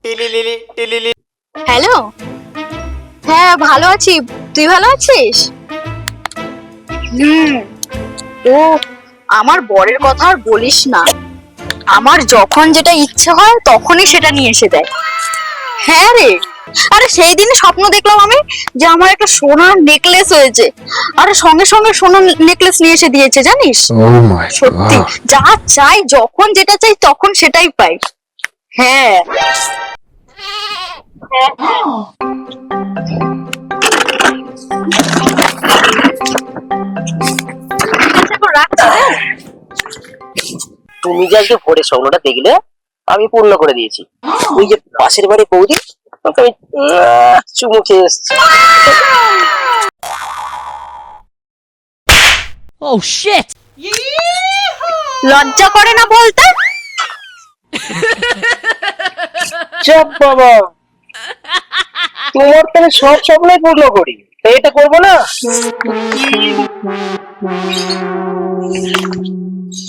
টিলিলিলি টিলিলি। Hello. হ্যাঁ ভালো আছি, তুই ভালো আছিস? ও, আমার বরের কথা আর বলিস না। আমার যখন যেটা ইচ্ছে হয় তখনই সেটা নিয়ে এসে দেয়। হ্যাঁ রে, আরে সেই দিনে স্বপ্ন দেখলাম আমি যে আমার একটা সোনার নেকলেস হয়েছে, আরে সঙ্গে সঙ্গে সোনার নেকলেস নিয়ে এসে দিয়েছে জানিস। Oh my সত্যি, god. যা চাই যখন যেটা চাই তখন সেটাই পাই। হ্যাঁ এখন রাখছি হ্যাঁ? তুমি যে আজকে ভোরের স্বপ্নটা দেখলে আমি পূর্ণ করে দিয়েছি। ওই যে পাশের বাড়ি বৌদি, ওকে আমি চুমু খেয়ে এসেছি। Oh shit! লজ্জা করে না বলতে? চুপ বাবা, তোমার তো আমি সব স্বপ্নই পূর্ণ করি, তাই এটা করবো না?